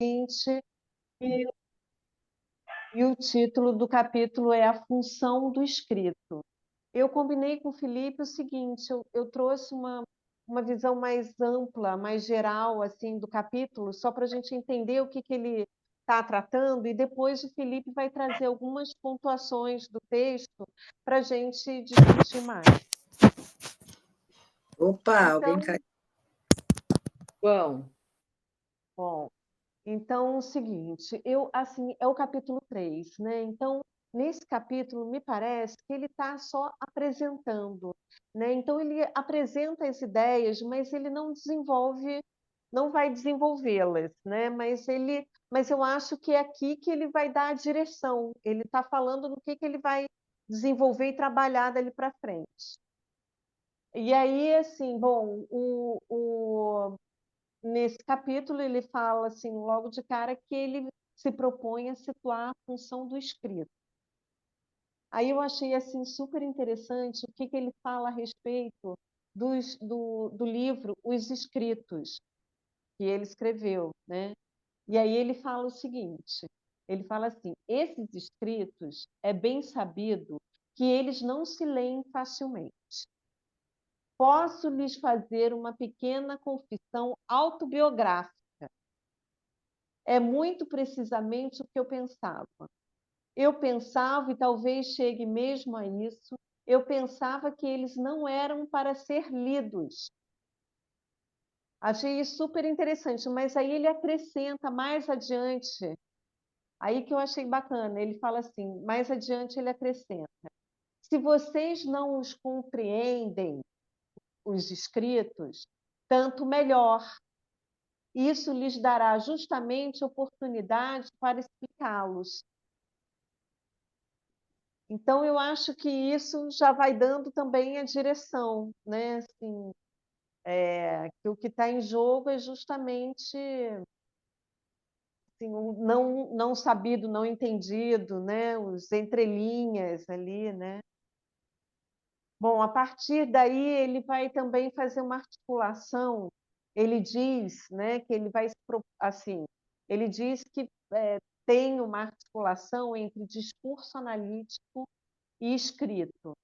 20, e, e o título do capítulo é A Função do Escrito. Eu combinei com o Felipe o seguinte, eu trouxe uma visão mais ampla, mais geral assim, do capítulo, só para a gente entender o que ele está tratando, e depois o Felipe vai trazer algumas pontuações do texto para a gente discutir mais. Opa, alguém Então, caiu. bom, então é o seguinte, assim, é o capítulo 3, né? Então, nesse capítulo, me parece que ele está só apresentando, né? Então, ele apresenta as ideias, mas ele não desenvolve, não vai desenvolvê-las, né? Mas eu acho que é aqui que ele vai dar a direção. Ele está falando no que ele vai desenvolver e trabalhar dali para frente. E aí, assim, bom, nesse capítulo, ele fala assim, logo de cara, que ele se propõe a situar a função do escrito. Aí eu achei assim super interessante o que ele fala a respeito do livro Os Escritos, que ele escreveu, né? E aí ele fala o seguinte, ele fala assim, esses escritos, é bem sabido que eles não se leem facilmente. Posso lhes fazer uma pequena confissão autobiográfica. É muito precisamente o que eu pensava. Eu pensava, e talvez chegue mesmo a isso, eu pensava que eles não eram para ser lidos. Achei isso super interessante, mas aí ele acrescenta mais adiante, aí que eu achei bacana, ele fala assim, mais adiante ele acrescenta, se vocês não os compreendem, os escritos, tanto melhor. Isso lhes dará justamente oportunidade para explicá-los. Então, eu acho que isso já vai dando também a direção, né? Assim, que o que está em jogo é justamente assim, o não sabido, não entendido, né? Os entrelinhas ali, né? Bom, a partir daí ele vai também fazer uma articulação. Ele diz, né, que ele vai assim, ele diz que tem uma articulação entre discurso analítico e escrito.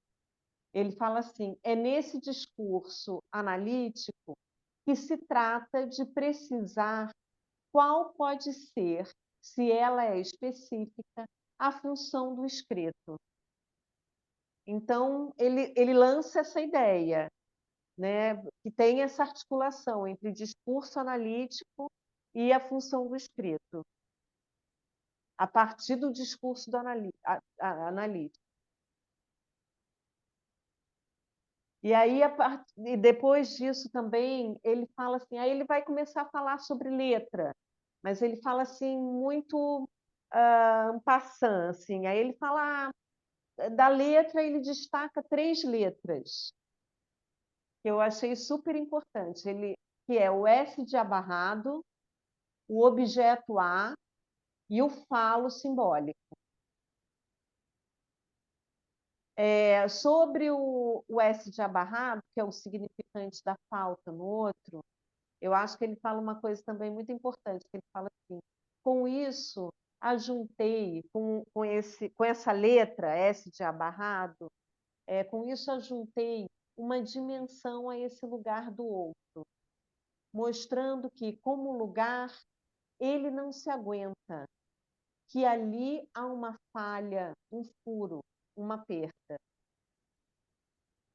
Ele fala assim: é nesse discurso analítico que se trata de precisar qual pode ser, se ela é específica, a função do escrito. Então, ele lança essa ideia, né, que tem essa articulação entre discurso analítico e a função do escrito, a partir do discurso do analítico. E aí, e depois disso também, ele fala assim, aí ele vai começar a falar sobre letra, mas ele fala assim, muito en passant, assim. Aí ele fala da letra, ele destaca 3 letras, que eu achei super importante, que é o S de abarrado, o objeto A e o falo simbólico. Sobre o S de abarrado, que é o significante da falta no outro, eu acho que ele fala uma coisa também muito importante, que ele fala assim, com isso, ajuntei, com essa letra, S de abarrado, com isso ajuntei uma dimensão a esse lugar do outro, mostrando que, como lugar, ele não se aguenta, que ali há uma falha, um furo, uma perda.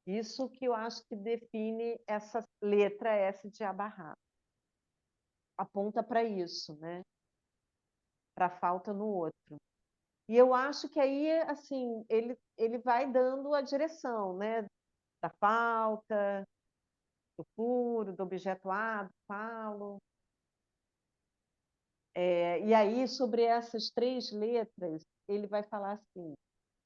Isso que eu acho que define essa letra S de abarrado. Aponta para isso, né? Para a falta no outro. E eu acho que aí, assim, ele vai dando a direção, né? Da falta, do furo, do objeto A, do falo. E aí, sobre essas 3 letras, ele vai falar assim,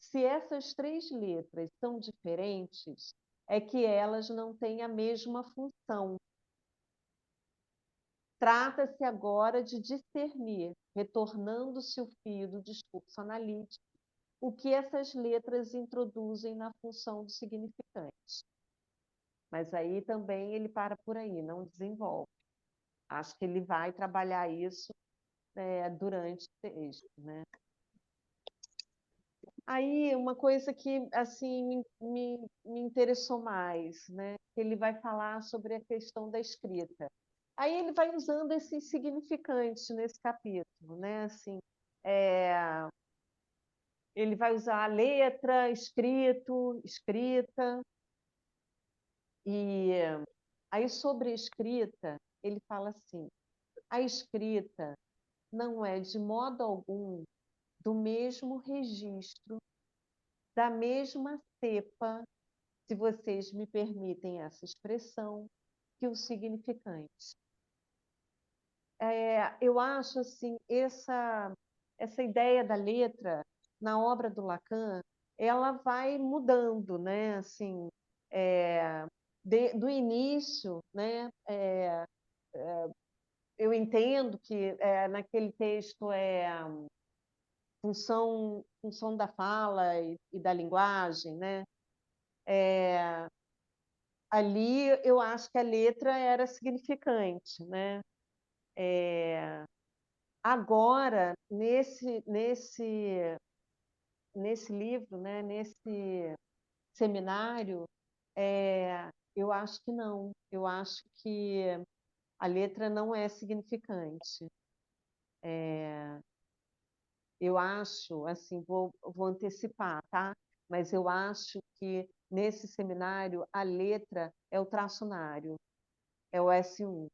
se essas 3 letras são diferentes, é que elas não têm a mesma função. Trata-se agora de discernir, retornando-se o fio do discurso analítico, o que essas letras introduzem na função do significante. Mas aí também ele para por aí, não desenvolve. Acho que ele vai trabalhar isso durante o texto, né? Aí, uma coisa que assim me interessou mais, né? Ele vai falar sobre a questão da escrita. Aí ele vai usando esses significantes nesse capítulo, né? Assim, é, ele vai usar a letra, escrito, escrita, e aí sobre a escrita, ele fala assim: a escrita não é de modo algum do mesmo registro, da mesma cepa, se vocês me permitem essa expressão, que o significante. Eu acho assim, essa ideia da letra na obra do Lacan, ela vai mudando, né? Assim, do início, né? Eu entendo que naquele texto função da fala e da linguagem, né? Ali eu acho que a letra era significante, né? Agora, nesse livro, né? Nesse seminário, eu acho que não. Eu acho que a letra não é significante. Eu acho, assim, vou antecipar, tá? Mas eu acho que nesse seminário a letra é o traçonário, é o S1.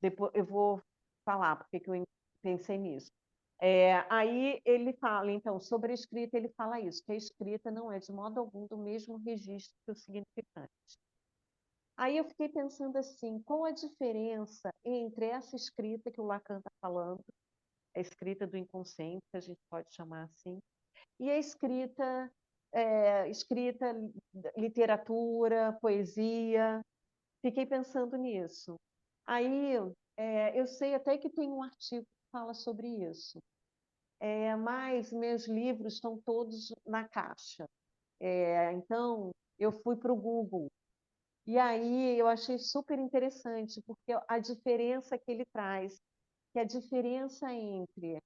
Depois eu vou falar porque que eu pensei nisso. Aí ele fala, então, sobre a escrita, ele fala isso, que a escrita não é de modo algum do mesmo registro que o significante. Aí eu fiquei pensando assim, qual a diferença entre essa escrita que o Lacan está falando, a escrita do inconsciente, que a gente pode chamar assim, e a escrita, literatura, poesia. Fiquei pensando nisso. Aí eu sei até que tem um artigo que fala sobre isso, mas meus livros estão todos na caixa. Então, eu fui para o Google. E aí eu achei super interessante, porque a diferença que ele traz, que a diferença entre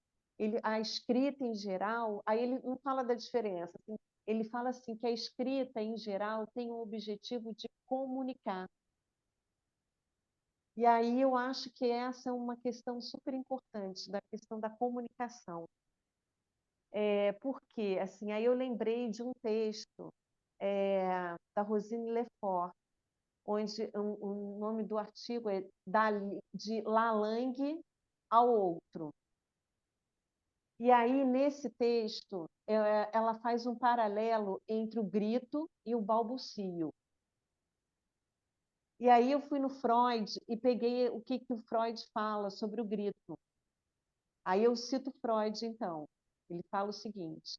a escrita em geral, aí ele não fala da diferença, assim, ele fala assim que a escrita em geral tem o objetivo de comunicar. E aí eu acho que essa é uma questão super importante, da questão da comunicação. Porque, assim, aí eu lembrei de um texto da Rosine Lefort, onde o nome do artigo é de Lalang ao outro. E aí, nesse texto, ela faz um paralelo entre o grito e o balbucio. E aí eu fui no Freud e peguei o que o Freud fala sobre o grito. Aí eu cito Freud, então. Ele fala o seguinte: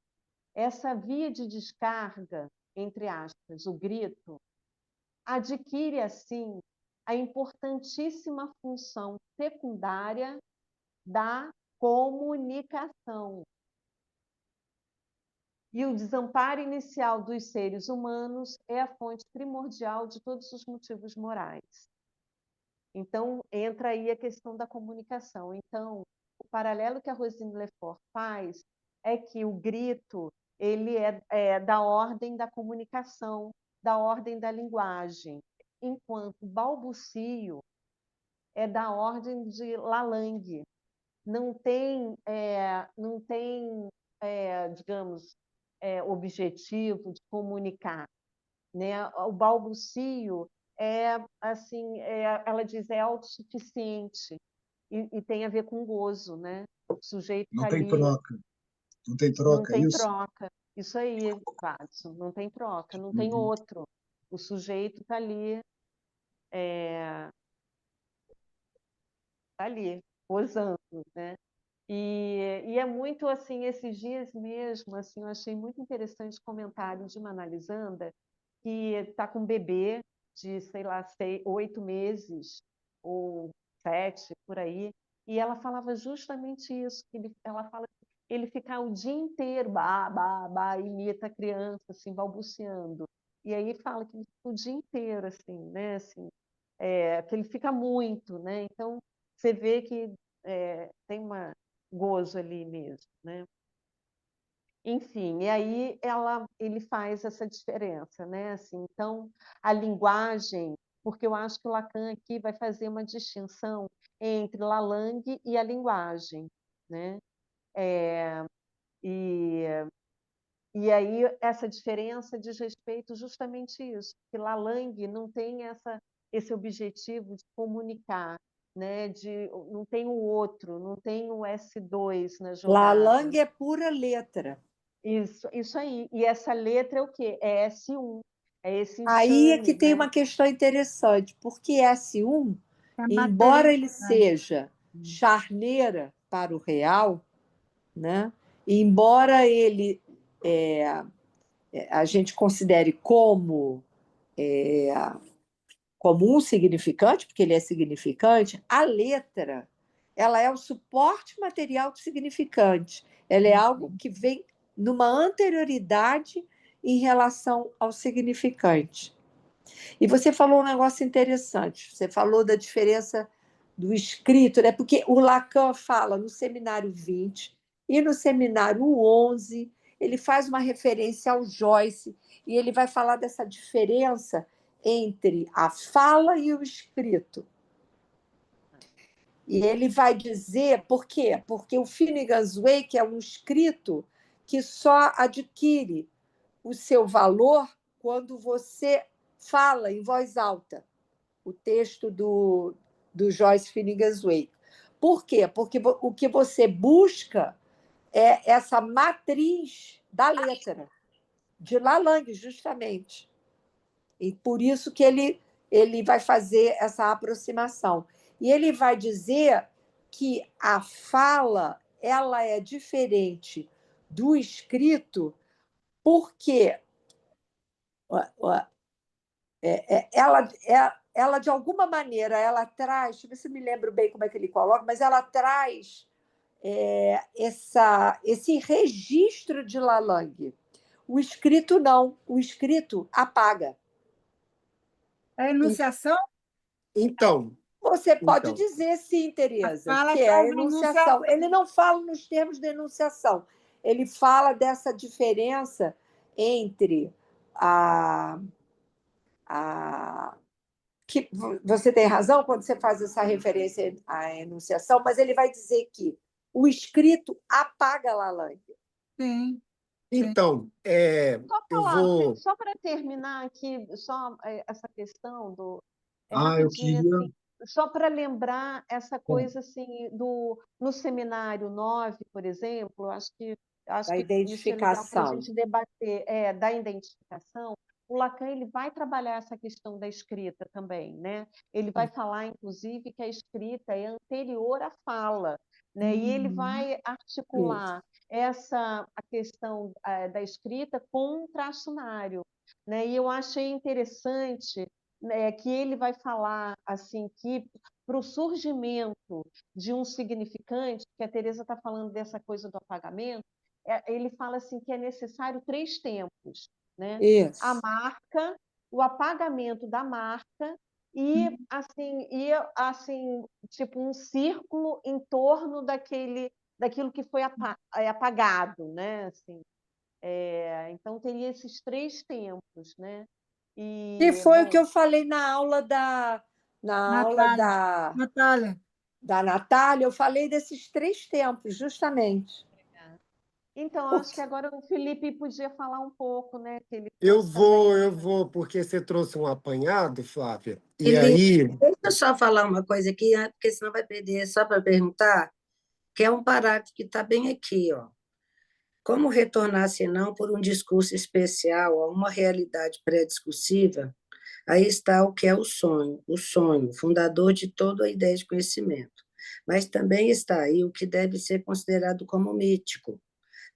essa via de descarga, entre aspas, o grito, adquire, assim, a importantíssima função secundária da comunicação. E o desamparo inicial dos seres humanos é a fonte primordial de todos os motivos morais. Então, entra aí a questão da comunicação. Então, o paralelo que a Rosine Lefort faz é que o grito ele é da ordem da comunicação, da ordem da linguagem, enquanto o balbucio é da ordem de Lalang. Não tem, digamos, objetivo de comunicar, né? O balbucio assim, ela diz, é autossuficiente e tem a ver com gozo, né? O sujeito Não está tem ali, troca. Não tem não troca, é tem isso? troca. Isso aí, Watson, não tem troca, não tem Uhum. outro. O sujeito tá ali, gozando, né? E é muito assim, esses dias mesmo, assim, eu achei muito interessante o comentário de uma analisanda que está com um bebê de, sei lá, 8 meses ou 7, por aí, e ela falava justamente isso, que ela fala que ele fica o dia inteiro, bah, bah, bah, imita a criança, assim, balbuciando. E aí fala que ele fica o dia inteiro, assim, né, assim, que ele fica muito, né? Então, você vê que tem uma gozo ali mesmo, né? Enfim, e aí ele faz essa diferença, né? Assim, então, a linguagem, porque eu acho que o Lacan aqui vai fazer uma distinção entre la langue e a linguagem, né? E, e aí essa diferença diz respeito justamente a isso, que la langue não tem esse objetivo de comunicar, né? Não tem o outro, não tem o S2 na jogada. Lalang é pura letra. Isso aí. E essa letra é o quê? É S1. É esse Aí é que enxame, tem né? uma questão interessante, porque S1, É embora ele materialidade. seja charneira para o real, né? E embora ele a gente considere como um significante, porque ele é significante, a letra ela é o suporte material do significante. Ela é algo que vem numa anterioridade em relação ao significante. E você falou um negócio interessante. Você falou da diferença do escrito, né? Porque o Lacan fala no seminário 20 e no seminário 11, ele faz uma referência ao Joyce e ele vai falar dessa diferença entre a fala e o escrito. E ele vai dizer por quê? Porque o Finnegan's Wake é um escrito que só adquire o seu valor quando você fala em voz alta o texto do Joyce Finnegan's Wake. Por quê? Porque o que você busca é essa matriz da letra, de Lalang, justamente. E por isso que ele vai fazer essa aproximação. E ele vai dizer que a fala ela é diferente do escrito porque ela de alguma maneira, ela traz, deixa eu ver se eu me lembro bem como é que ele coloca, mas ela traz esse registro de Lalang. O escrito não, o escrito apaga. A enunciação, Então, Você pode então, dizer sim, a Tereza, fala que é a traz a enunciação. enunciação. Ele não fala nos termos de enunciação, ele fala dessa diferença entre a que você tem razão quando você faz essa referência à enunciação, mas ele vai dizer que o escrito apaga Lalang. Sim, sim. então, Só eu falar, vou. só para terminar aqui, só essa questão Eu rapidinho queria. assim, só para lembrar essa coisa assim no seminário 9, por exemplo, acho Da que isso é legal para a identificação. gente debater, da identificação. O Lacan ele vai trabalhar essa questão da escrita também, né? Ele vai falar, inclusive, que a escrita é anterior à fala, né? E ele vai Isso. articular a questão da escrita com um tracionário, né? E eu achei interessante, né, que ele vai falar assim que para o surgimento de um significante, que a Teresa está falando dessa coisa do apagamento, ele fala assim que é necessário 3 tempos, né? A Isso. marca, o apagamento da marca e assim tipo um círculo em torno daquilo que foi apagado, né? Assim, então teria esses 3 tempos, né? E E foi o que bom, eu falei na aula Natália, Natália, da Natália, eu falei desses 3 tempos, justamente. então acho que Porque agora o Felipe podia falar um pouco, né? Que ele Eu trouxe também. vou, eu vou, porque você trouxe um apanhado, Flávia. E Felipe, aí, deixa eu só falar uma coisa aqui, porque senão vai perder, só para perguntar, que é um parágrafo que está bem aqui, ó. Como retornar, senão, por um discurso especial a uma realidade pré-discursiva? Aí está o que é o sonho, fundador de toda a ideia de conhecimento. Mas também está aí o que deve ser considerado como mítico.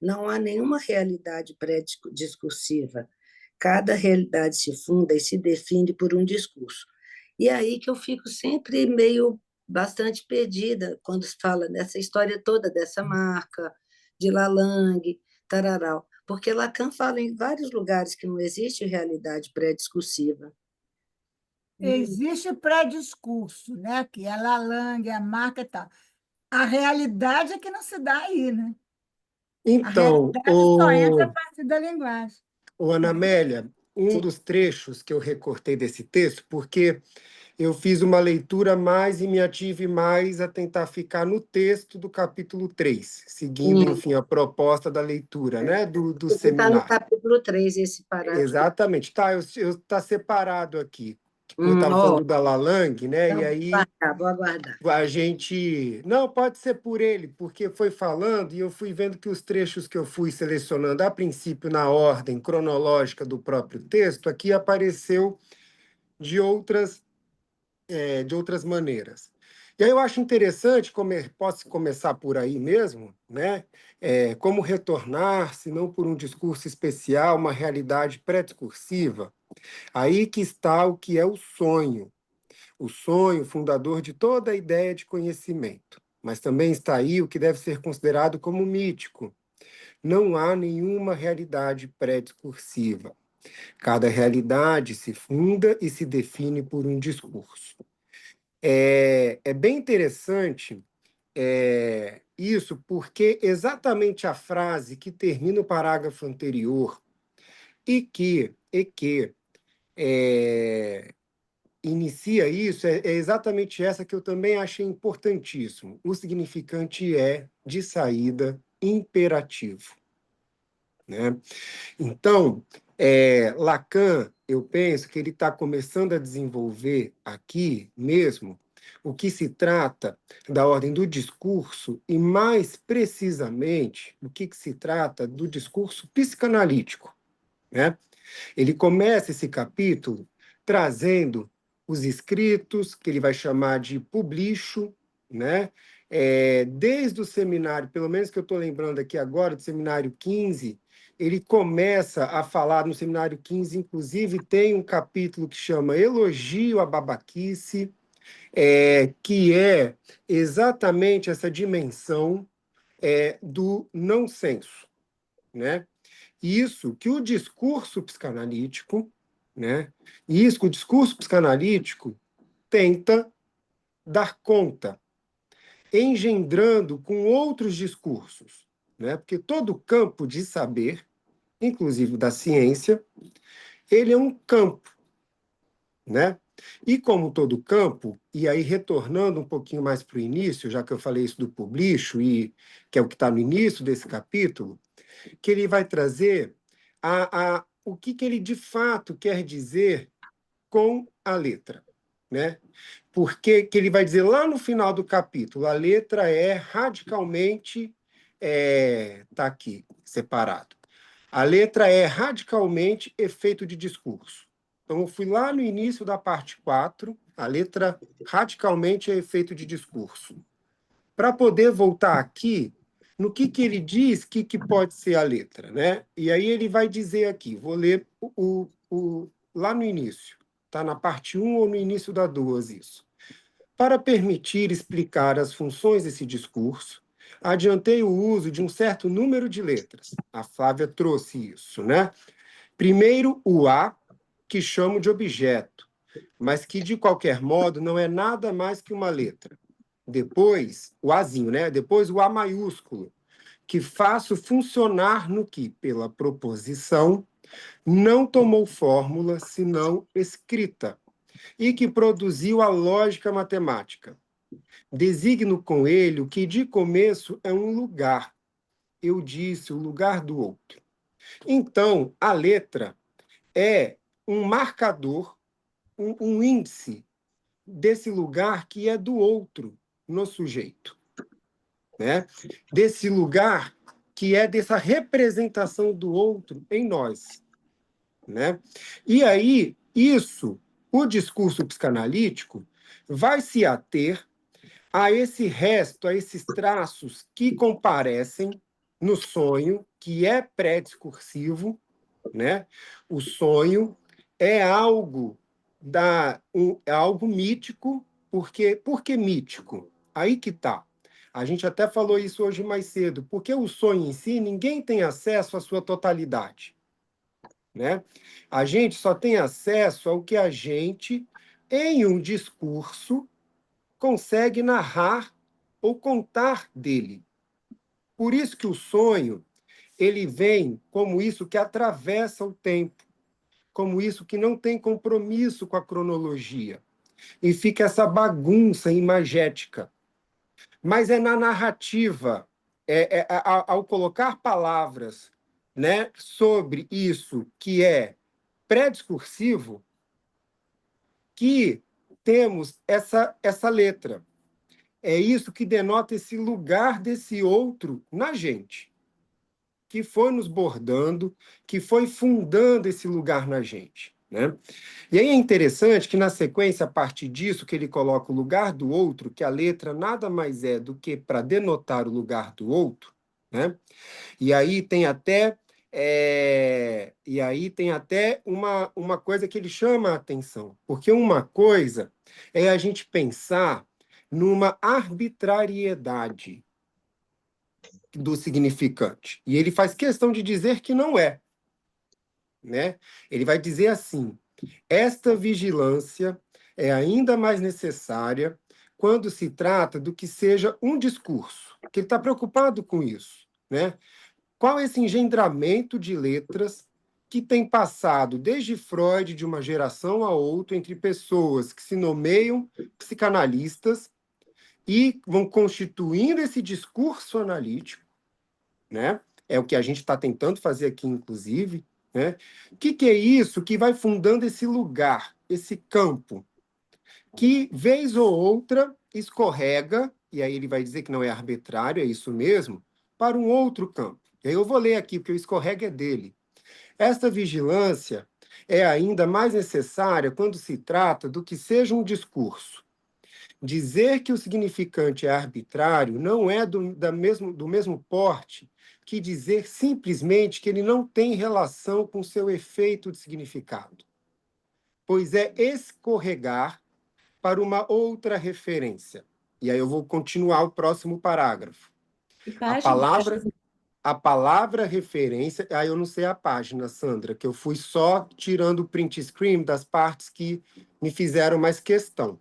Não há nenhuma realidade pré-discursiva. Cada realidade se funda e se define por um discurso. E é aí que eu fico sempre meio bastante perdida quando se fala nessa história toda dessa marca, de Lalang, tararau. Porque Lacan fala em vários lugares que não existe realidade pré-discursiva. existe pré-discurso, né? Que é Lalang, a marca e tal. A realidade é que não se dá aí, né? A Então, realidade só entra a partir da linguagem. Ana Amélia, um dos trechos que eu recortei desse texto, porque eu fiz uma leitura mais e me ative mais a tentar ficar no texto do capítulo 3, seguindo, Sim. enfim, a proposta da leitura, né, do Está no seminário. capítulo 3, esse parágrafo. Exatamente. Tá, tá separado aqui. Eu estava falando da Lalang, né? Então, E aí vou aguardar. a gente... Não, pode ser por ele, porque foi falando e eu fui vendo que os trechos que eu fui selecionando, a princípio, na ordem cronológica do próprio texto, aqui apareceu de outras maneiras. E aí eu acho interessante, posso começar por aí mesmo, né? Como retornar, se não por um discurso especial, uma realidade pré-discursiva. Aí que está o que é o sonho fundador de toda a ideia de conhecimento. Mas também está aí o que deve ser considerado como mítico. Não há nenhuma realidade pré-discursiva. Cada realidade se funda e se define por um discurso. É bem interessante isso, porque exatamente a frase que termina o parágrafo anterior e que inicia isso é exatamente essa que eu também achei importantíssimo. O significante é, de saída, imperativo, né? Então, Lacan, eu penso que ele está começando a desenvolver aqui mesmo o que se trata da ordem do discurso e, mais precisamente, o que se trata do discurso psicanalítico, né? Ele começa esse capítulo trazendo os escritos, que ele vai chamar de publicho, né? Desde o seminário, pelo menos que eu estou lembrando aqui agora, do seminário 15, ele começa a falar, no seminário 15, inclusive, tem um capítulo que chama Elogio à Babaquice, que é exatamente essa dimensão do não senso, né? Isso que o discurso psicanalítico, né? Isso que o discurso psicanalítico tenta dar conta, engendrando com outros discursos, né? Porque todo campo de saber, inclusive da ciência, ele é um campo, né? E como todo campo, e aí retornando um pouquinho mais para o início, já que eu falei isso do Publicho, e que é o que está no início desse capítulo, que ele vai trazer o que ele de fato quer dizer com a letra, né? Porque que ele vai dizer lá no final do capítulo, a letra é radicalmente tá aqui separado. A letra é radicalmente efeito de discurso. Então, eu fui lá no início da parte 4, a letra radicalmente é efeito de discurso. Para poder voltar aqui, no que ele diz que pode ser a letra, né? E aí ele vai dizer aqui, vou ler lá no início, tá na parte 1 ou no início da 2 isso. Para permitir explicar as funções desse discurso, adiantei o uso de um certo número de letras. A Flávia trouxe isso, né? Primeiro, o A, que chamo de objeto, mas que, de qualquer modo, não é nada mais que uma letra. Depois, o Azinho, né? Depois, o A maiúsculo, que faço funcionar no que, pela proposição, não tomou fórmula, senão escrita, e que produziu a lógica matemática. Designo com ele o que, de começo, é um lugar. Eu disse, o lugar do outro. Então, a letra é um marcador, um índice desse lugar que é do outro no sujeito, né? Desse lugar que é dessa representação do outro em nós, né? E aí, o discurso psicanalítico vai se ater a esse resto, a esses traços que comparecem no sonho, que é pré-discursivo, né? O sonho é algo é algo mítico, por que mítico? Aí que tá. A gente até falou isso hoje mais cedo, porque o sonho em si, ninguém tem acesso à sua totalidade, né? A gente só tem acesso ao que a gente em um discurso, consegue narrar ou contar dele. Por isso que o sonho, ele vem como isso que atravessa o tempo, como isso que não tem compromisso com a cronologia. E fica essa bagunça imagética. Mas é na narrativa, ao colocar palavras, né, sobre isso que é pré-discursivo, que temos essa letra. É isso que denota esse lugar desse outro na gente, que foi nos bordando, que foi fundando esse lugar na gente, né? E aí é interessante que, na sequência, a partir disso, que ele coloca o lugar do outro, que a letra nada mais é do que para denotar o lugar do outro, né? E aí tem até, uma coisa que ele chama a atenção, porque uma coisa é a gente pensar numa arbitrariedade do significante, e ele faz questão de dizer que não é, né? Ele vai dizer assim: esta vigilância é ainda mais necessária quando se trata do que seja um discurso, que ele está preocupado com isso, né? Qual esse engendramento de letras que tem passado desde Freud de uma geração a outra entre pessoas que se nomeiam psicanalistas e vão constituindo esse discurso analítico, né? É o que a gente está tentando fazer aqui, inclusive, né? O que é isso que vai fundando esse lugar, esse campo, que, vez ou outra, escorrega, e aí ele vai dizer que não é arbitrário, é isso mesmo, para um outro campo. E aí eu vou ler aqui, porque o escorrega é dele. Esta vigilância é ainda mais necessária quando se trata do que seja um discurso. Dizer que o significante é arbitrário não é do mesmo porte que dizer simplesmente que ele não tem relação com seu efeito de significado, pois é escorregar para uma outra referência. E aí eu vou continuar o próximo parágrafo. A palavra referência, aí eu não sei a página, Sandra, que eu fui só tirando o print screen das partes que me fizeram mais questão.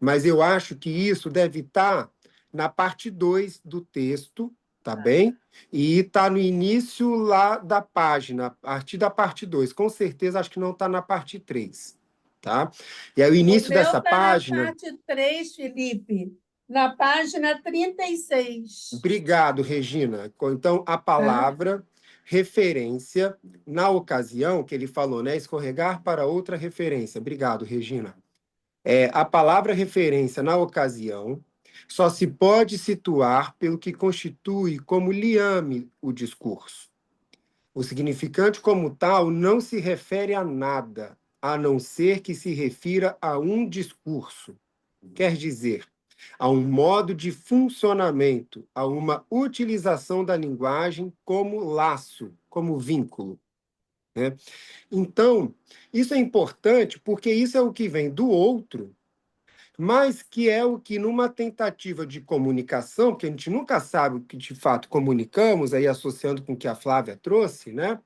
Mas eu acho que isso deve estar na parte 2 do texto, tá bem? E está no início lá da página, a partir da parte 2. Com certeza, acho que não está na parte 3, tá? E aí o início dessa página... na parte 3, Felipe, na página 36. Obrigado, Regina. Então, a palavra referência, na ocasião que ele falou, né? Escorregar para outra referência. Obrigado, Regina. A palavra referência, na ocasião, só se pode situar pelo que constitui como liame o discurso. O significante como tal não se refere a nada, a não ser que se refira a um discurso. Quer dizer, a um modo de funcionamento, a uma utilização da linguagem como laço, como vínculo, né? Então, isso é importante porque isso é o que vem do outro, mas que é o que, numa tentativa de comunicação, que a gente nunca sabe o que de fato comunicamos, aí associando com o que a Flávia trouxe, né?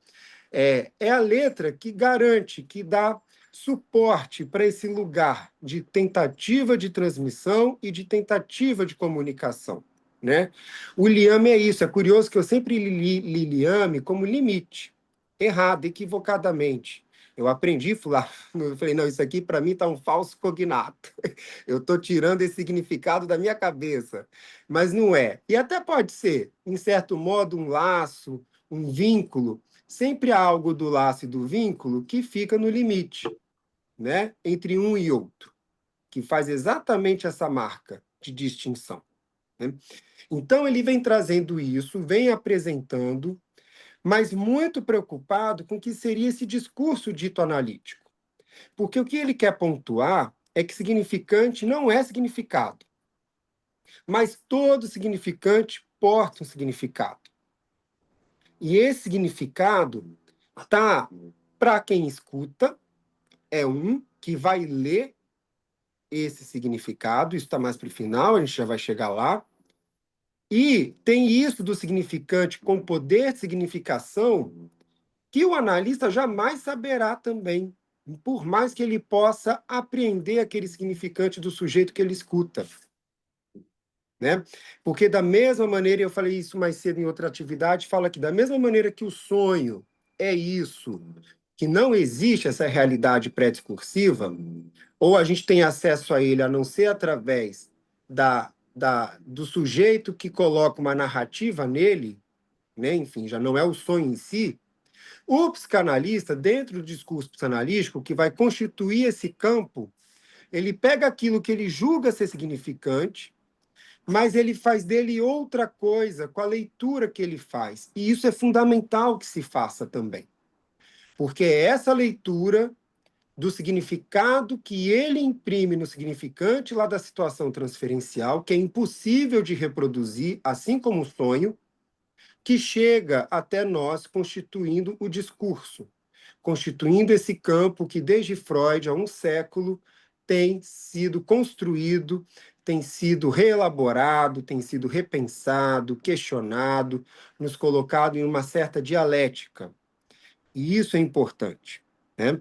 É a letra que garante, que dá suporte para esse lugar de tentativa de transmissão e de tentativa de comunicação, né? O liame é isso. É curioso que eu sempre li liame como limite, errado, equivocadamente. Eu aprendi, eu falei, não, isso aqui para mim está um falso cognato. Eu estou tirando esse significado da minha cabeça. Mas não é. E até pode ser, em certo modo, um laço, um vínculo. Sempre há algo do laço e do vínculo que fica no limite, né? Entre um e outro, que faz exatamente essa marca de distinção, né? Então, ele vem trazendo isso, vem apresentando, mas muito preocupado com o que seria esse discurso dito analítico. Porque o que ele quer pontuar é que significante não é significado, mas todo significante porta um significado. E esse significado está, para quem escuta, é um que vai ler esse significado, isso está mais para o final, a gente já vai chegar lá. E tem isso do significante com poder de significação que o analista jamais saberá também, por mais que ele possa apreender aquele significante do sujeito que ele escuta. Né? Porque da mesma maneira, eu falei isso mais cedo em outra atividade, fala que da mesma maneira que o sonho é isso, que não existe essa realidade pré-discursiva, ou a gente tem acesso a ele a não ser através do sujeito que coloca uma narrativa nele, né? Enfim, já não é o sonho em si, o psicanalista, dentro do discurso psicanalítico, que vai constituir esse campo, ele pega aquilo que ele julga ser significante, mas ele faz dele outra coisa com a leitura que ele faz. E isso é fundamental que se faça também. Porque é essa leitura do significado que ele imprime no significante lá da situação transferencial, que é impossível de reproduzir, assim como o sonho, que chega até nós constituindo o discurso, constituindo esse campo que desde Freud, há um século, tem sido construído, tem sido reelaborado, tem sido repensado, questionado, nos colocado em uma certa dialética. E isso é importante, né?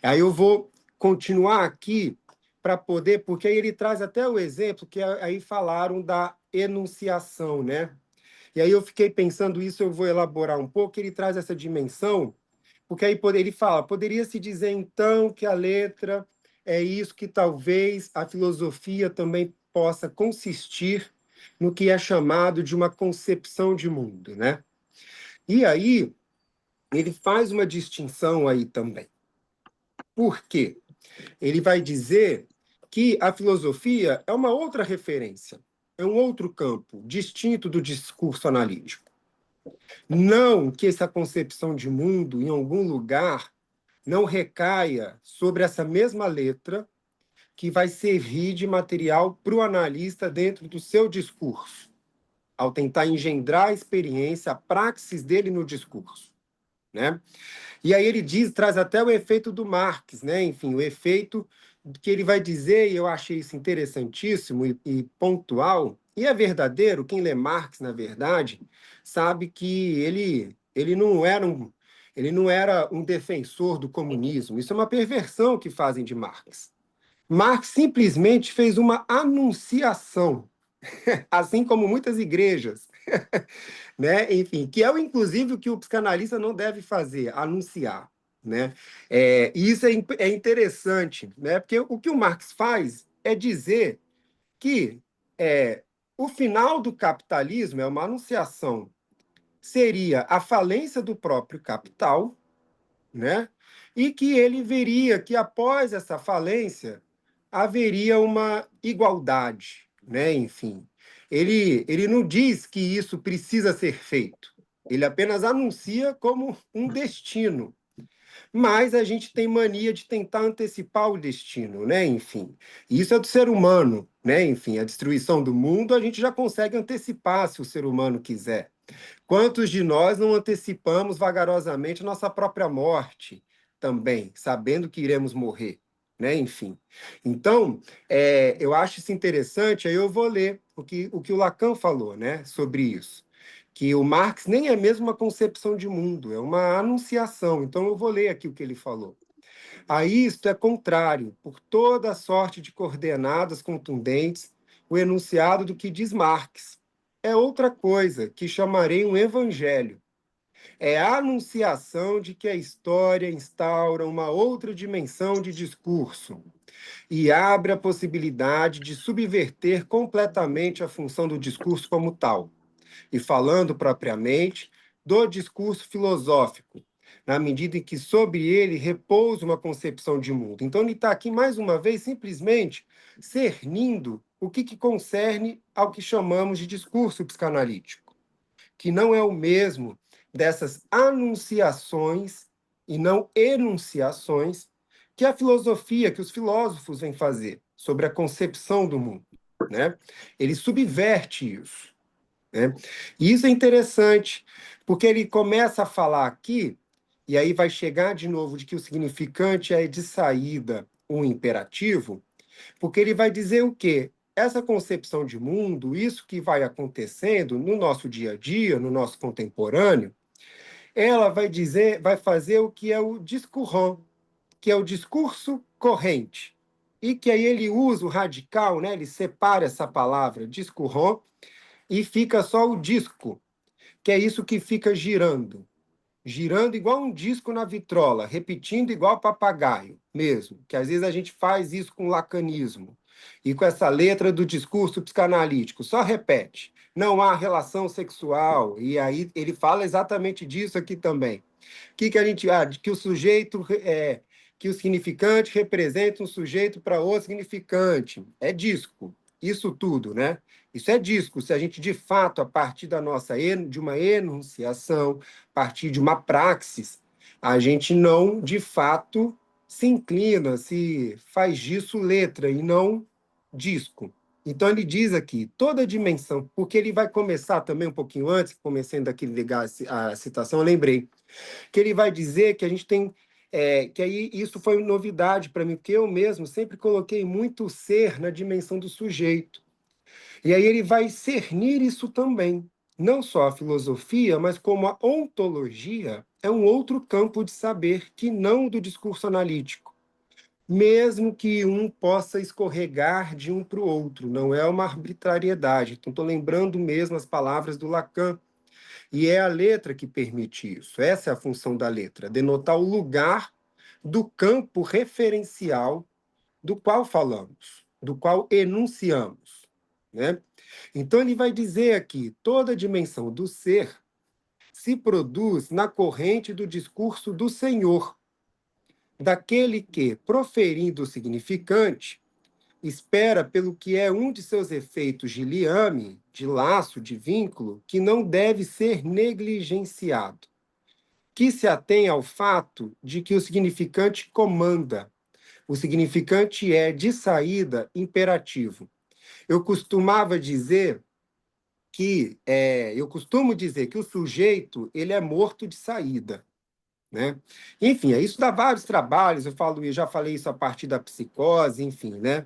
Aí eu vou continuar aqui para poder, porque aí ele traz até o exemplo que aí falaram da enunciação, né? E aí eu fiquei pensando isso, eu vou elaborar um pouco, ele traz essa dimensão, porque aí ele fala, poderia-se dizer então que a letra é isso que talvez a filosofia também possa consistir no que é chamado de uma concepção de mundo, né? E aí ele faz uma distinção aí também. Por quê? Ele vai dizer que a filosofia é uma outra referência, é um outro campo, distinto do discurso analítico. Não que essa concepção de mundo, em algum lugar, não recaia sobre essa mesma letra que vai servir de material para o analista dentro do seu discurso, ao tentar engendrar a experiência, a praxis dele no discurso, né? E aí ele traz até o efeito do Marx, né? Enfim, o efeito que ele vai dizer, e eu achei isso interessantíssimo e pontual, e é verdadeiro, quem lê Marx, na verdade, sabe que ele não era um defensor do comunismo. Isso é uma perversão que fazem de Marx. Marx simplesmente fez uma anunciação, assim como muitas igrejas, né? Enfim, que é inclusive o que o psicanalista não deve fazer, anunciar, né? E isso é interessante, né? Porque o que o Marx faz é dizer que o final do capitalismo é uma anunciação, seria a falência do próprio capital, né? E que ele veria que após essa falência haveria uma igualdade, né? Enfim, ele não diz que isso precisa ser feito, ele apenas anuncia como um destino. Mas a gente tem mania de tentar antecipar o destino, né? Enfim, isso é do ser humano, né? Enfim, a destruição do mundo a gente já consegue antecipar se o ser humano quiser. Quantos de nós não antecipamos vagarosamente nossa própria morte também, sabendo que iremos morrer, né? Enfim. Então, eu acho isso interessante, aí eu vou ler o que o Lacan falou, né, sobre isso. Que o Marx nem é mesmo uma concepção de mundo, é uma anunciação. Então, eu vou ler aqui o que ele falou. A isto é contrário, por toda sorte de coordenadas contundentes, o enunciado do que diz Marx. É outra coisa, que chamarei um evangelho. É a anunciação de que a história instaura uma outra dimensão de discurso e abre a possibilidade de subverter completamente a função do discurso como tal, e falando propriamente do discurso filosófico, na medida em que sobre ele repousa uma concepção de mundo. Então, ele está aqui, mais uma vez, simplesmente cernindo o que concerne ao que chamamos de discurso psicanalítico, que não é o mesmo dessas anunciações e não enunciações que a filosofia, que os filósofos vêm fazer sobre a concepção do mundo, né? Ele subverte isso, né? E isso é interessante, porque ele começa a falar aqui, e aí vai chegar de novo de que o significante é de saída um imperativo, porque ele vai dizer o quê? Essa concepção de mundo, isso que vai acontecendo no nosso dia a dia, no nosso contemporâneo, ela vai fazer o que é o discurrão, que é o discurso corrente, e que aí ele usa o radical, né? Ele separa essa palavra, discurrão, e fica só o disco, que é isso que fica girando. Girando igual um disco na vitrola, repetindo igual papagaio mesmo, que às vezes a gente faz isso com lacanismo e com essa letra do discurso psicanalítico, só repete, não há relação sexual, e aí ele fala exatamente disso aqui também. Que a gente que o sujeito que o significante representa um sujeito para outro significante. É disco, isso tudo, né? Isso é disco. Se a gente, de fato, a partir de uma enunciação, a partir de uma praxis, a gente não, de fato, se inclina, se faz disso letra e não disco. Então, ele diz aqui, toda a dimensão, porque ele vai começar também um pouquinho antes, começando aqui a ligar a citação, eu lembrei, que ele vai dizer que a gente tem que aí isso foi novidade para mim, porque eu mesmo sempre coloquei muito o ser na dimensão do sujeito. E aí ele vai cernir isso também. Não só a filosofia, mas como a ontologia é um outro campo de saber que não o do discurso analítico. Mesmo que um possa escorregar de um para o outro, não é uma arbitrariedade. Então, estou lembrando mesmo as palavras do Lacan, e é a letra que permite isso. Essa é a função da letra, denotar o lugar do campo referencial do qual falamos, do qual enunciamos, né? Então ele vai dizer aqui, toda a dimensão do ser se produz na corrente do discurso do Senhor, daquele que, proferindo o significante, espera pelo que é um de seus efeitos de liame, de laço, de vínculo, que não deve ser negligenciado, que se atém ao fato de que o significante comanda. O significante é, de saída, imperativo. Eu costumo dizer que o sujeito ele é morto de saída, né? Enfim, isso dá vários trabalhos. Eu já falei isso a partir da psicose, enfim, né?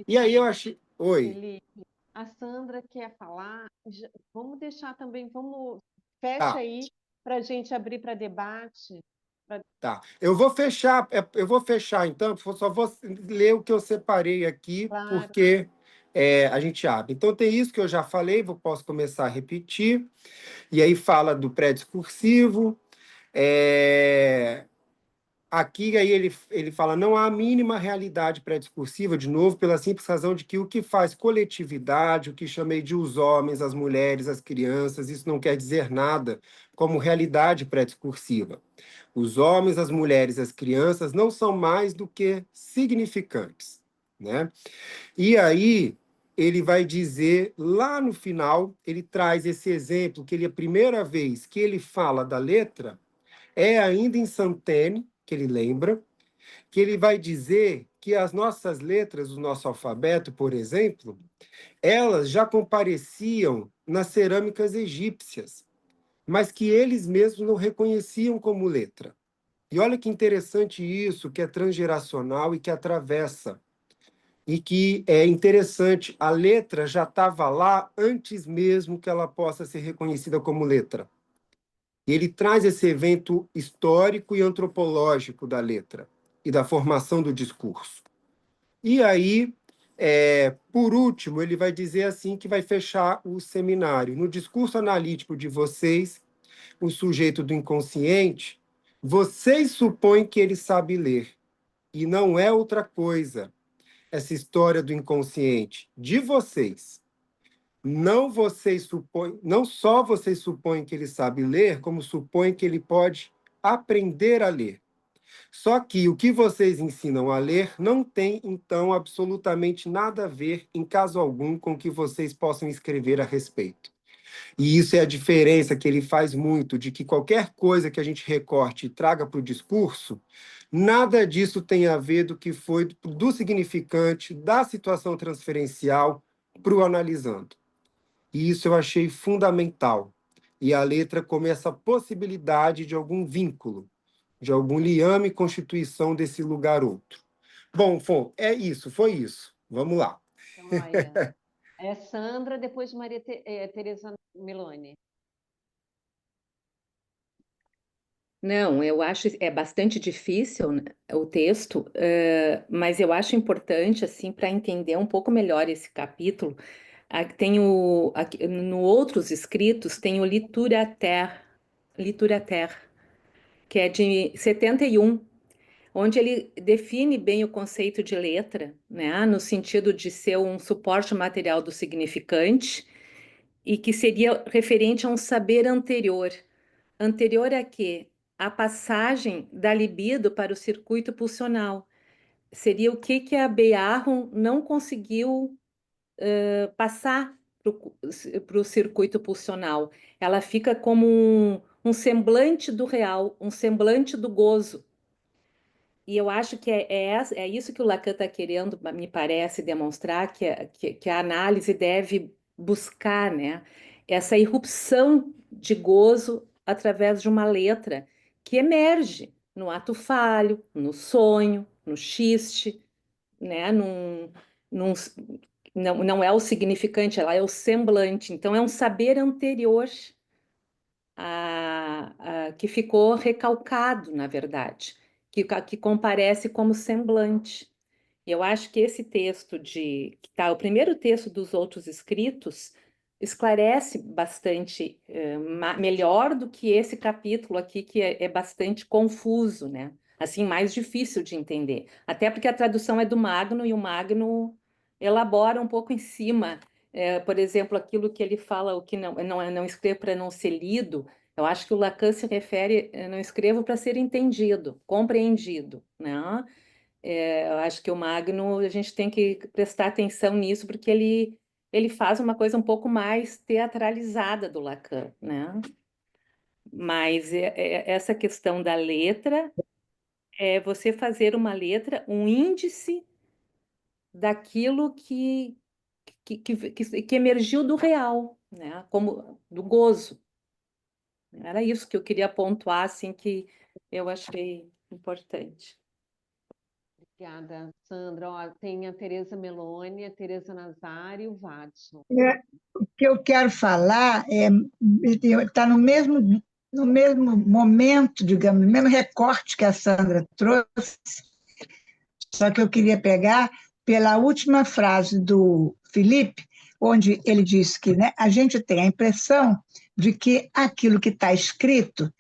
E aí eu achei. Oi. Felipe, a Sandra quer falar. Vamos deixar também, vamos fecha Tá, aí para a gente abrir para debate. tá. Eu vou fechar, então, só vou ler o que eu separei aqui, Claro. porque a gente abre. Então, tem isso que eu já falei, posso começar a repetir, e aí fala do pré-discursivo. Aqui aí ele fala, não há a mínima realidade pré-discursiva, de novo, pela simples razão de que o que faz coletividade, o que chamei de os homens, as mulheres, as crianças, isso não quer dizer nada como realidade pré-discursiva. Os homens, as mulheres, as crianças não são mais do que significantes, né? E aí ele vai dizer, lá no final, ele traz esse exemplo, que a primeira vez que ele fala da letra é ainda em Saint-Étienne, que ele lembra, que ele vai dizer que as nossas letras, o nosso alfabeto, por exemplo, elas já compareciam nas cerâmicas egípcias, mas que eles mesmos não reconheciam como letra. E olha que interessante isso, que é transgeracional e que atravessa. E que é interessante, a letra já estava lá antes mesmo que ela possa ser reconhecida como letra. E ele traz esse evento histórico e antropológico da letra e da formação do discurso. E aí, por último, ele vai dizer assim que vai fechar o seminário. No discurso analítico de vocês, o sujeito do inconsciente, vocês supõem que ele sabe ler, e não é outra coisa essa história do inconsciente, de vocês. Não só vocês supõem que ele sabe ler, como supõem que ele pode aprender a ler. Só que o que vocês ensinam a ler não tem, então, absolutamente nada a ver, em caso algum, com o que vocês possam escrever a respeito. E isso é a diferença que ele faz muito, de que qualquer coisa que a gente recorte e traga para o discurso, nada disso tem a ver do que foi do significante, da situação transferencial, para o analisando. E isso eu achei fundamental. E a letra como essa possibilidade de algum vínculo, de algum liame e constituição desse lugar outro. Bom, é isso, foi isso. Vamos lá. Olha, é Sandra, depois Tereza Meloni. Não, eu acho é bastante difícil, né, o texto, mas eu acho importante assim para entender um pouco melhor esse capítulo. Tem no outros escritos tem o Literater, que é de 71, onde ele define bem o conceito de letra, né, no sentido de ser um suporte material do significante e que seria referente a um saber anterior. Anterior a quê? A passagem da libido para o circuito pulsional. Seria o que a Bayard não conseguiu passar para o circuito pulsional. Ela fica como um semblante do real, um semblante do gozo. E eu acho que é isso que o Lacan está querendo, me parece, demonstrar, que a análise deve buscar, né? Essa irrupção de gozo através de uma letra que emerge no ato falho, no sonho, no xiste, né? Num, não é o significante, ela é o semblante. Então, é um saber anterior que ficou recalcado, na verdade, que comparece como semblante. E eu acho que esse texto que tá, o primeiro texto dos outros escritos esclarece bastante, melhor do que esse capítulo aqui, que é bastante confuso, né? Assim, mais difícil de entender. Até porque a tradução é do Magno, e o Magno elabora um pouco em cima. Por exemplo, aquilo que ele fala, o que não escrevo para não ser lido, eu acho que o Lacan se refere, não escrevo para ser entendido, compreendido, né? Eu acho que o Magno, a gente tem que prestar atenção nisso, porque ele faz uma coisa um pouco mais teatralizada do Lacan, né? Mas essa questão da letra é você fazer uma letra, um índice daquilo que emergiu do real, né? Como do gozo. Era isso que eu queria pontuar, assim, que eu achei importante. Obrigada, Sandra. Ó, tem a Tereza Meloni, a Tereza Nazari e o Vadson. O que eu quero falar está no mesmo momento, digamos, no mesmo recorte que a Sandra trouxe, só que eu queria pegar pela última frase do Felipe, onde ele diz que, né, a gente tem a impressão de que aquilo que está escrito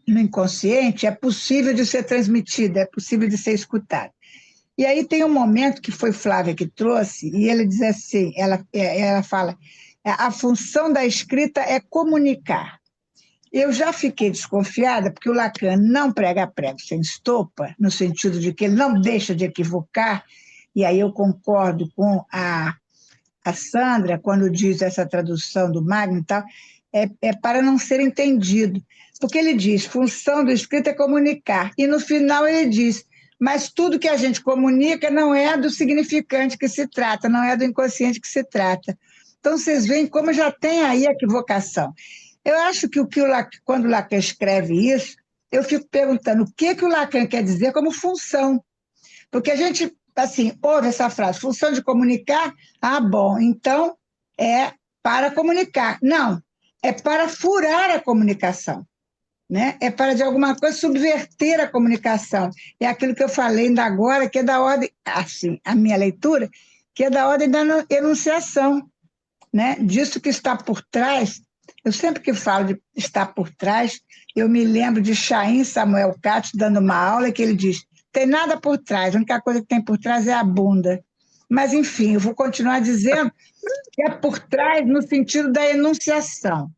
no inconsciente é possível de ser transmitido, é possível de ser escutado. E aí tem um momento que foi Flávia que trouxe, e ele diz assim, ela fala, a função da escrita é comunicar. Eu já fiquei desconfiada, porque o Lacan não prega prego sem estopa, no sentido de que ele não deixa de equivocar, e aí eu concordo com a Sandra, quando diz essa tradução do Magno e tal, é para não ser entendido. Porque ele diz, função do escrito é comunicar, e no final ele diz, mas tudo que a gente comunica não é do significante que se trata, não é do inconsciente que se trata. Então, vocês veem como já tem aí a equivocação. Eu acho que quando o Lacan escreve isso, eu fico perguntando o que o Lacan quer dizer como função. Porque a gente, assim, ouve essa frase, função de comunicar, bom, então é para comunicar. Não, é para furar a comunicação, né? É para, de alguma coisa, subverter a comunicação. É aquilo que eu falei ainda agora, que é da ordem, assim, a minha leitura, que é da ordem da enunciação, né? Disso que está por trás. Eu sempre que falo de estar por trás, eu me lembro de Chaim Samuel Katz dando uma aula que ele diz: tem nada por trás, a única coisa que tem por trás é a bunda. Mas, enfim, eu vou continuar dizendo que é por trás no sentido da enunciação.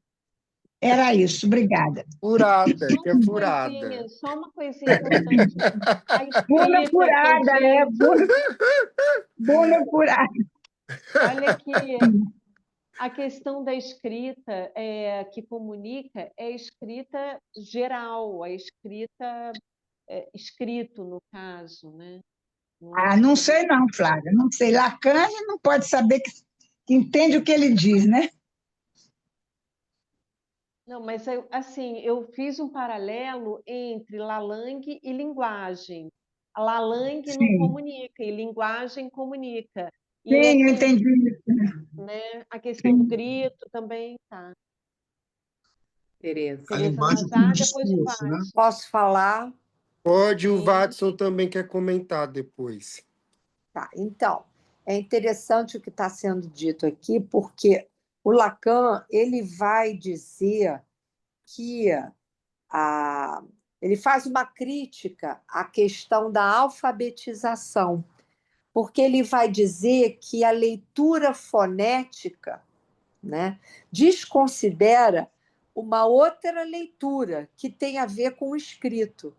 Era isso, obrigada. Furada, que é furada. Só uma coisinha importante. A Bunda escrita, furada, bunda furada. Olha que a questão da escrita que comunica é escrita geral, a escrita escrito, no caso, né? Não sei não, Flávia, não sei. Lacan não pode saber que entende o que ele diz, né? Não, mas eu fiz um paralelo entre Lalang e linguagem. A Lalang não Sim, comunica e linguagem comunica. E sim, eu assim, entendi. né, a questão do Sim. grito também tá. Tereza. A Tereza linguagem Nazar, como depois o discurso, né? Watson. Posso falar? Pode, o Sim. Watson também quer comentar depois. Tá, então, é interessante o que está sendo dito aqui, porque o Lacan ele vai dizer que ele faz uma crítica à questão da alfabetização, porque ele vai dizer que a leitura fonética, né, desconsidera uma outra leitura que tem a ver com o escrito.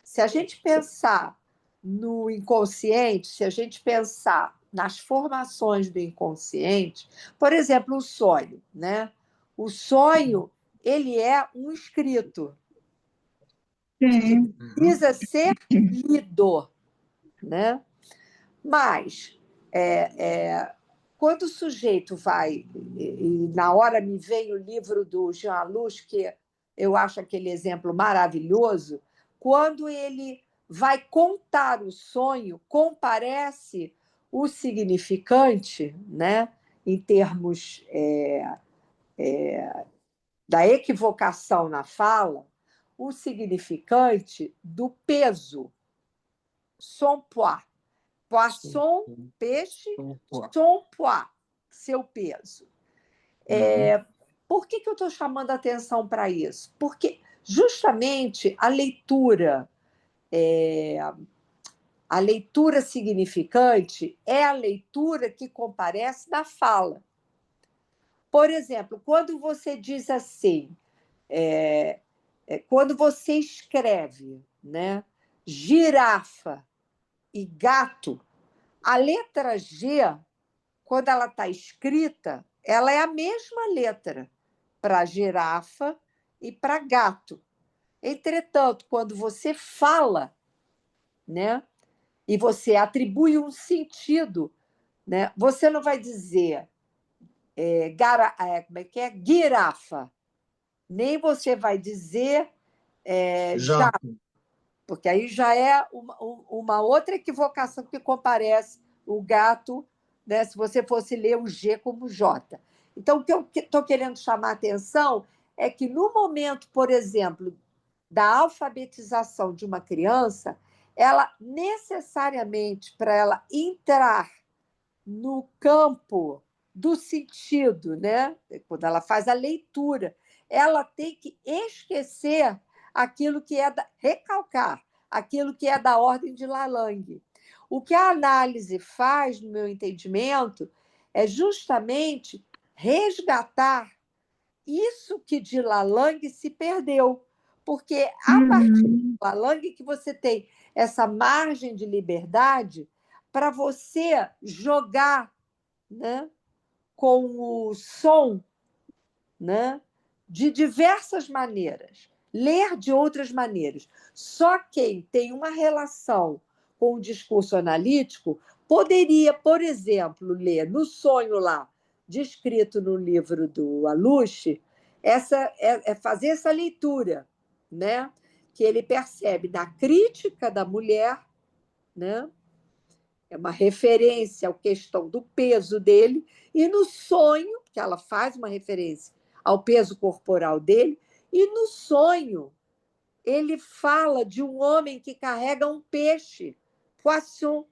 Se a gente pensar no inconsciente, se a gente pensar nas formações do inconsciente, por exemplo, o sonho, né? O sonho, ele é um escrito que Sim. precisa ser lido, né? Mas quando o sujeito vai, e na hora me vem o livro do Jean Luz, que eu acho aquele exemplo maravilhoso, quando ele vai contar o sonho, comparece o significante, né, em termos da equivocação na fala, o significante do peso, son poids. Poisson, peixe, son poids, seu peso. Por que eu estou chamando a atenção para isso? Porque justamente a leitura significante é a leitura que comparece na fala. Por exemplo, quando você diz assim, quando você escreve, né, girafa e gato, a letra G, quando ela está escrita, ela é a mesma letra para girafa e para gato. Entretanto, quando você fala, né, e você atribui um sentido, né, você não vai dizer como é que é? Girafa, nem você vai dizer Já. jato, porque aí já é uma outra equivocação que comparece o gato, né, se você fosse ler o G como J. Então, o que eu estou querendo chamar a atenção é que, no momento, por exemplo, da alfabetização de uma criança, ela necessariamente, para ela entrar no campo do sentido, né? Quando ela faz a leitura, ela tem que esquecer aquilo que recalcar aquilo que é da ordem de Lalande. O que a análise faz, no meu entendimento, é justamente resgatar isso que de Lalande se perdeu, porque a partir de Lalande que você tem essa margem de liberdade para você jogar, né, com o som, né, de diversas maneiras, ler de outras maneiras. Só quem tem uma relação com o discurso analítico poderia, por exemplo, ler no sonho lá, descrito no livro do Aluche, fazer essa leitura, né, que ele percebe na crítica da mulher, né, é uma referência à questão do peso dele, e no sonho, que ela faz uma referência ao peso corporal dele, e no sonho ele fala de um homem que carrega um peixe, poisson,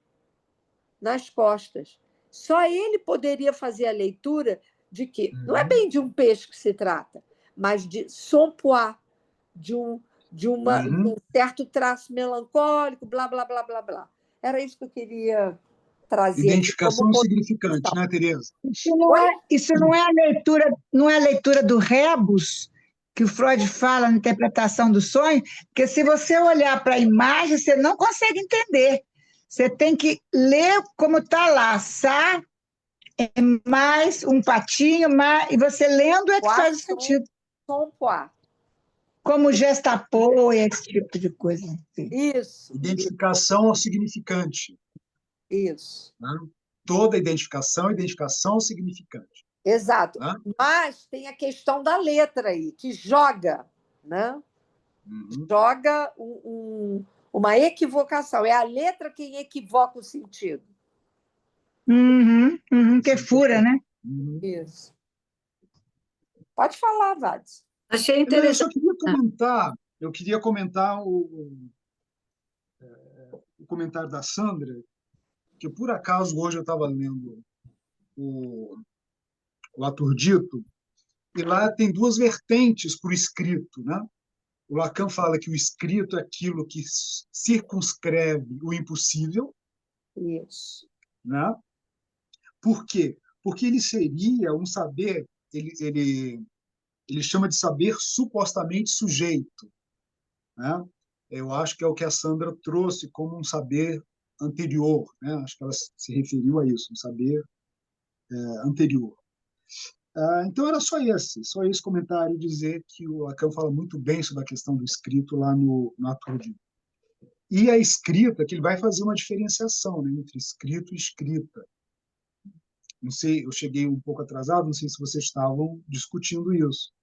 nas costas. Só ele poderia fazer a leitura de que não é bem de um peixe que se trata, mas de son poids, de um certo traço melancólico, blá, blá, blá, blá, blá. Era isso que eu queria trazer aqui Identificação como significante, né, Tereza? Isso não é a leitura, não é a leitura do rebus que o Freud fala na interpretação do sonho, porque se você olhar para a imagem, você não consegue entender. Você tem que ler como está lá, Sá é mais um patinho, mais, e você lendo é que faz o sentido. Son poids. Como gestapô e esse tipo de coisa. Isso. Identificação ao significante. Isso. Né? Toda identificação ao significante. Exato. Né? Mas tem a questão da letra aí, que joga, né? Joga uma equivocação. É a letra quem equivoca o sentido. Que fura, né? Isso. Pode falar, Vades. Achei Não, eu interessante. só queria comentar o comentário da Sandra, que por acaso hoje eu estava lendo o, o Ator Dito, e lá tem duas vertentes para o escrito, né? O Lacan fala que o escrito é aquilo que circunscreve o impossível, Isso. né? Por quê? Porque ele seria um saber, ele chama de saber supostamente sujeito, né? Eu acho que é o que a Sandra trouxe como um saber anterior, né? Acho que ela se referiu a isso, um saber anterior. Então era só esse comentário, dizer que o Lacan fala muito bem sobre a questão do escrito lá no Ator Dito. E a escrita, que ele vai fazer uma diferenciação, né, entre escrito e escrita. Não sei, eu cheguei um pouco atrasado, não sei se vocês estavam discutindo isso.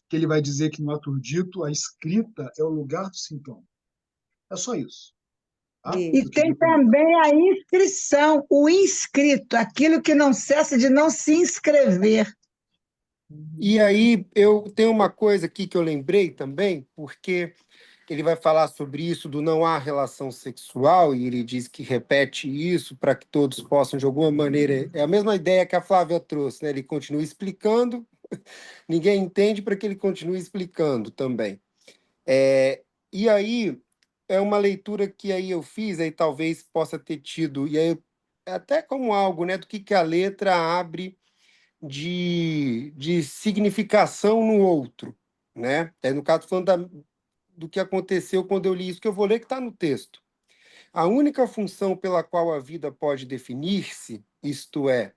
Que ele vai dizer que no Ator Dito a escrita é o lugar do sintoma. É só isso. Tá? E Eu tem queria comentar. também a inscrição, o inscrito, aquilo que não cessa de não se inscrever. E aí eu tenho uma coisa aqui que eu lembrei também, porque ele vai falar sobre isso do não há relação sexual, e ele diz que repete isso para que todos possam, de alguma maneira, é a mesma ideia que a Flávia trouxe, né? Ele continua explicando, ninguém entende para que ele continue explicando também. E aí é uma leitura que aí eu fiz, aí talvez possa ter tido, e aí até como algo, né, do que a letra abre de significação no outro, né? No caso, falando do que aconteceu quando eu li isso, que eu vou ler que está no texto. A única função pela qual a vida pode definir-se, isto é,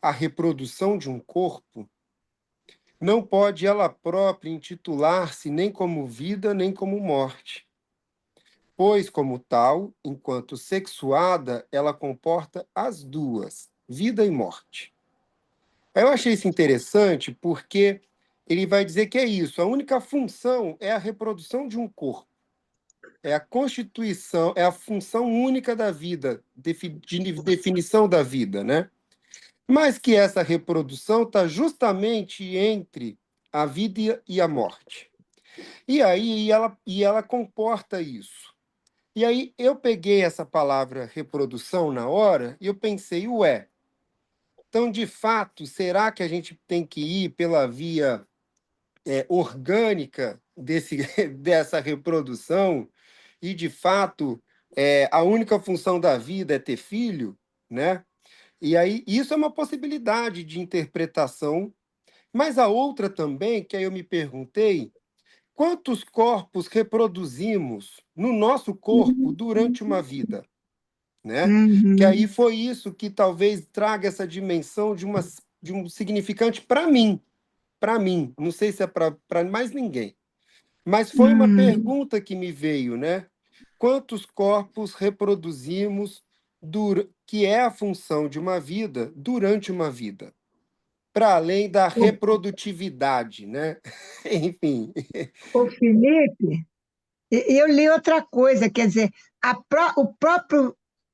a reprodução de um corpo, não pode ela própria intitular-se nem como vida nem como morte, pois, como tal, enquanto sexuada, ela comporta as duas, vida e morte. Eu achei isso interessante porque ele vai dizer que é isso, a única função é a reprodução de um corpo. É a constituição, é a função única da vida, de definição da vida, né? Mas que essa reprodução está justamente entre a vida e a morte. E aí ela comporta isso. E aí eu peguei essa palavra reprodução na hora e eu pensei, ué, então, de fato, será que a gente tem que ir pela via orgânica dessa reprodução? E, de fato, a única função da vida é ter filho, né? E aí, isso é uma possibilidade de interpretação, mas a outra também, que aí eu me perguntei, quantos corpos reproduzimos no nosso corpo durante uma vida, né? Que aí Uhum. foi isso que talvez traga essa dimensão de um significante para mim, não sei se é para mais ninguém. Mas foi uma Uhum. pergunta que me veio, né? Quantos corpos reproduzimos, que é a função de uma vida durante uma vida? Para além da reprodutividade, né? Enfim. Ô, Felipe, eu li outra coisa, quer dizer,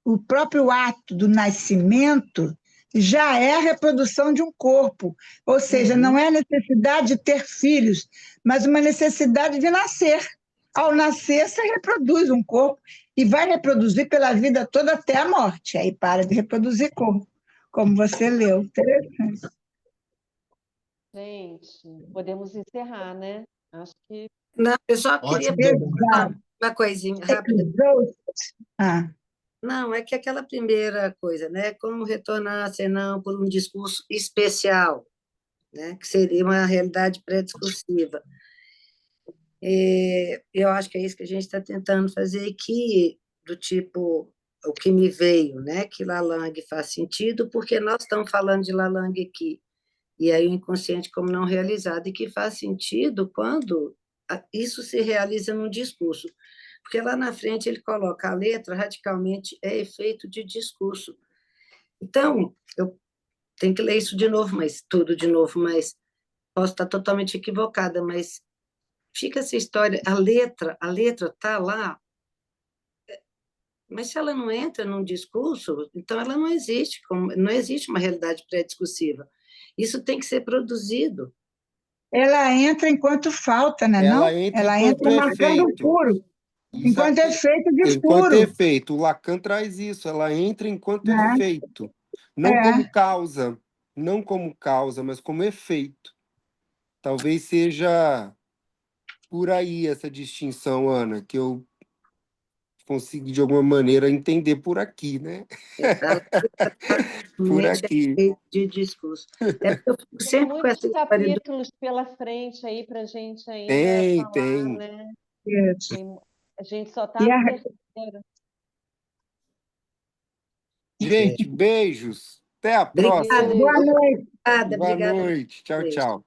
o próprio ato do nascimento já é a reprodução de um corpo, ou seja, não Uhum. é a necessidade de ter filhos, mas uma necessidade de nascer. Ao nascer, você reproduz um corpo e vai reproduzir pela vida toda até a morte, aí para de reproduzir corpo, como você leu. Interessante. Gente, podemos encerrar, né? Acho que Não, eu só queria Ótimo debate. perguntar uma coisinha rápida. Ah, Não, é que aquela primeira coisa, né? Como retornar, senão por um discurso especial, né? Que seria uma realidade pré-discursiva. Eu acho que é isso que a gente está tentando fazer aqui, do tipo, o que me veio, né? Que Lalang faz sentido, porque nós estamos falando de Lalang aqui. E aí o inconsciente como não realizado, e que faz sentido quando isso se realiza num discurso. Porque lá na frente ele coloca a letra radicalmente é efeito de discurso. Então, eu tenho que ler isso de novo, mas tudo de novo, mas posso estar totalmente equivocada, mas fica essa história, a letra está lá, mas se ela não entra num discurso, então ela não existe, não existe uma realidade pré-discursiva. Isso tem que ser produzido. ela entra enquanto falta, né, Ela não? entra Ela enquanto entra marcando o efeito. furo, enquanto efeito de Enquanto furo. efeito. O Lacan traz isso, ela entra enquanto Né? efeito. Não como É. causa, não como causa, mas como efeito. Talvez seja por aí essa distinção, Ana, que eu consegui de alguma maneira entender por aqui, né? Ela Por realmente é aqui. cheia de discurso. É porque eu fico Tem sempre com essa muitos história do. capítulos pela frente aí para a gente ainda Tem, falar, tem. né? Isso. A gente só está E no terceiro. Gente, beijos. Até a Obrigada, próxima. boa noite. obrigada, Boa obrigada. noite. Tchau, tchau.